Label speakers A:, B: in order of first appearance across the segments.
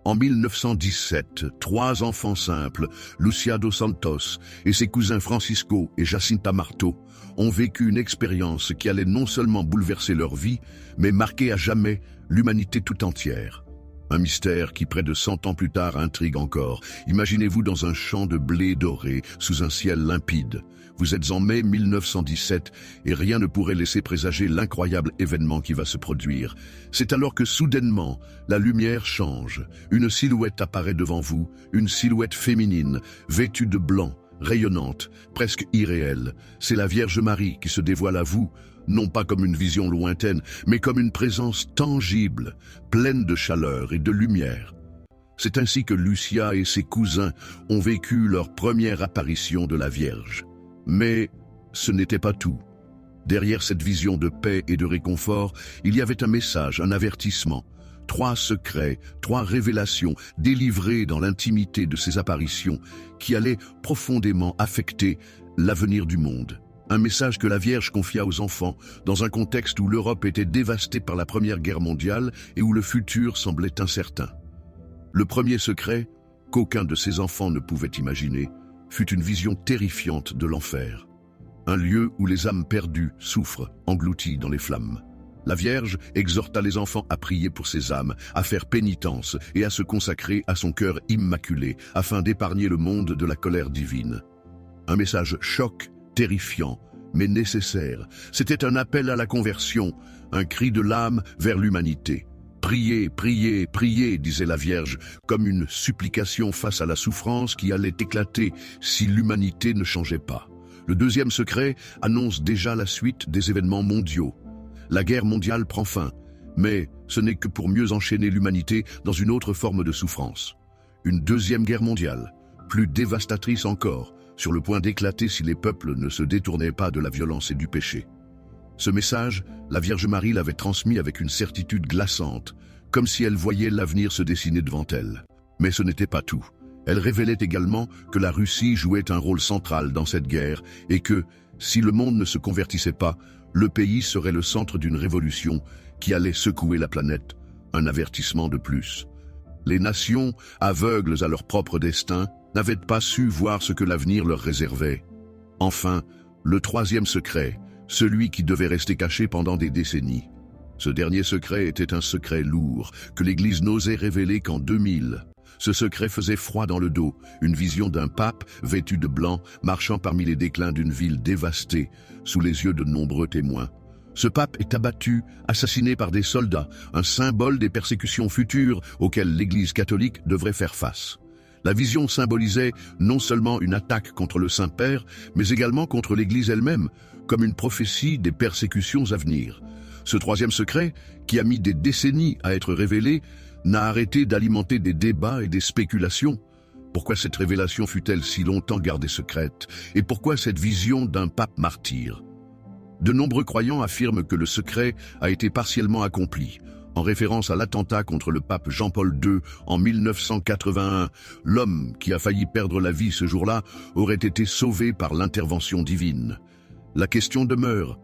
A: En 1917, 3 enfants simples, Lucia dos Santos et ses cousins Francisco et Jacinta Marto, ont vécu une expérience qui allait non seulement bouleverser leur vie, mais marquer à jamais l'humanité tout entière. Un mystère qui, près de 100 ans plus tard, intrigue encore. Imaginez-vous dans un champ de blé doré, sous un ciel limpide. Vous êtes en mai 1917 et rien ne pourrait laisser présager l'incroyable événement qui va se produire. C'est alors que soudainement, la lumière change. Une silhouette apparaît devant vous, une silhouette féminine, vêtue de blanc, rayonnante, presque irréelle. C'est la Vierge Marie qui se dévoile à vous, non pas comme une vision lointaine, mais comme une présence tangible, pleine de chaleur et de lumière. C'est ainsi que Lucia et ses cousins ont vécu leur première apparition de la Vierge. Mais ce n'était pas tout. Derrière cette vision de paix et de réconfort, il y avait un message, un avertissement. 3 secrets, 3 révélations délivrées dans l'intimité de ces apparitions qui allaient profondément affecter l'avenir du monde. Un message que la Vierge confia aux enfants dans un contexte où l'Europe était dévastée par la Première Guerre mondiale et où le futur semblait incertain. Le premier secret, qu'aucun de ces enfants ne pouvait imaginer, fut une vision terrifiante de l'enfer. Un lieu où les âmes perdues souffrent, englouties dans les flammes. La Vierge exhorta les enfants à prier pour ces âmes, à faire pénitence et à se consacrer à son cœur immaculé afin d'épargner le monde de la colère divine. Un message choc, terrifiant, mais nécessaire. C'était un appel à la conversion, un cri de l'âme vers l'humanité. Priez, priez, priez, disait la Vierge, comme une supplication face à la souffrance qui allait éclater si l'humanité ne changeait pas. Le deuxième secret annonce déjà la suite des événements mondiaux. La guerre mondiale prend fin, mais ce n'est que pour mieux enchaîner l'humanité dans une autre forme de souffrance. Une deuxième guerre mondiale, plus dévastatrice encore, sur le point d'éclater si les peuples ne se détournaient pas de la violence et du péché. Ce message, la Vierge Marie l'avait transmis avec une certitude glaçante, comme si elle voyait l'avenir se dessiner devant elle. Mais ce n'était pas tout. Elle révélait également que la Russie jouait un rôle central dans cette guerre et que, si le monde ne se convertissait pas, le pays serait le centre d'une révolution qui allait secouer la planète. Un avertissement de plus. Les nations, aveugles à leur propre destin, n'avaient pas su voir ce que l'avenir leur réservait. Enfin, le troisième secret, celui qui devait rester caché pendant des décennies. Ce dernier secret était un secret lourd, que l'Église n'osait révéler qu'en 2000. Ce secret faisait froid dans le dos, une vision d'un pape vêtu de blanc, marchant parmi les déclins d'une ville dévastée, sous les yeux de nombreux témoins. Ce pape est abattu, assassiné par des soldats, un symbole des persécutions futures auxquelles l'Église catholique devrait faire face. La vision symbolisait non seulement une attaque contre le Saint-Père, mais également contre l'Église elle-même, comme une prophétie des persécutions à venir. Ce troisième secret, qui a mis des décennies à être révélé, n'a arrêté d'alimenter des débats et des spéculations. Pourquoi cette révélation fut-elle si longtemps gardée secrète? Et pourquoi cette vision d'un pape martyr? De nombreux croyants affirment que le secret a été partiellement accompli. En référence à l'attentat contre le pape Jean-Paul II en 1981, l'homme qui a failli perdre la vie ce jour-là aurait été sauvé par l'intervention divine. La question demeure,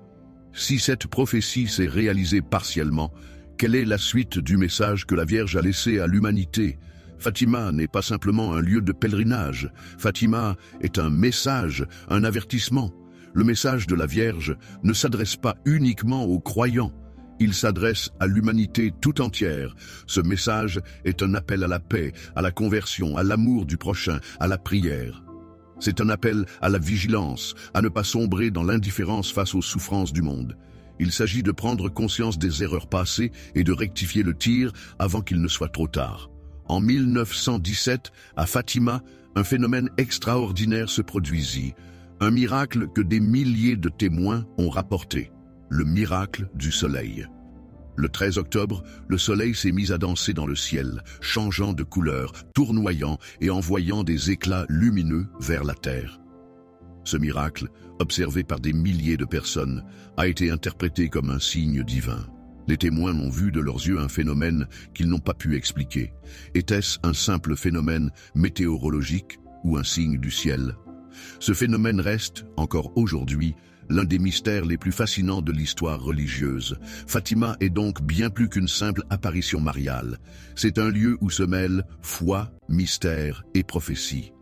A: si cette prophétie s'est réalisée partiellement, quelle est la suite du message que la Vierge a laissé à l'humanité? Fatima n'est pas simplement un lieu de pèlerinage. Fatima est un message, un avertissement. Le message de la Vierge ne s'adresse pas uniquement aux croyants. Il s'adresse à l'humanité tout entière. Ce message est un appel à la paix, à la conversion, à l'amour du prochain, à la prière. C'est un appel à la vigilance, à ne pas sombrer dans l'indifférence face aux souffrances du monde. Il s'agit de prendre conscience des erreurs passées et de rectifier le tir avant qu'il ne soit trop tard. En 1917, à Fatima, un phénomène extraordinaire se produisit. Un miracle que des milliers de témoins ont rapporté. Le miracle du soleil. Le 13 octobre, le soleil s'est mis à danser dans le ciel, changeant de couleur, tournoyant et envoyant des éclats lumineux vers la terre. Ce miracle, observé par des milliers de personnes, a été interprété comme un signe divin. Les témoins ont vu de leurs yeux un phénomène qu'ils n'ont pas pu expliquer. Était-ce un simple phénomène météorologique ou un signe du ciel? Ce phénomène reste, encore aujourd'hui, l'un des mystères les plus fascinants de l'histoire religieuse. Fatima est donc bien plus qu'une simple apparition mariale. C'est un lieu où se mêlent foi, mystère et prophétie.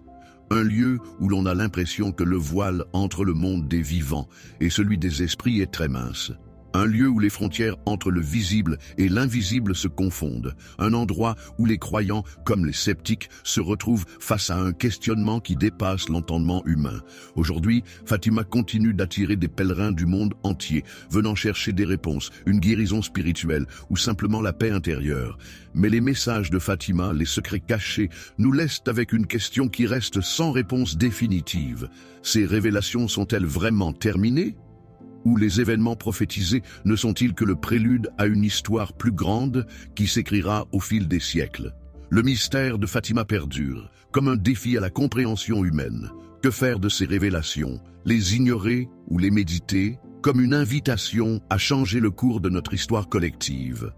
A: Un lieu où l'on a l'impression que le voile entre le monde des vivants et celui des esprits est très mince. Un lieu où les frontières entre le visible et l'invisible se confondent. Un endroit où les croyants, comme les sceptiques, se retrouvent face à un questionnement qui dépasse l'entendement humain. Aujourd'hui, Fatima continue d'attirer des pèlerins du monde entier, venant chercher des réponses, une guérison spirituelle ou simplement la paix intérieure. Mais les messages de Fatima, les secrets cachés, nous laissent avec une question qui reste sans réponse définitive. Ces révélations sont-elles vraiment terminées ? Ou les événements prophétisés ne sont-ils que le prélude à une histoire plus grande qui s'écrira au fil des siècles? Le mystère de Fatima perdure, comme un défi à la compréhension humaine. Que faire de ces révélations? Les ignorer ou les méditer? Comme une invitation à changer le cours de notre histoire collective.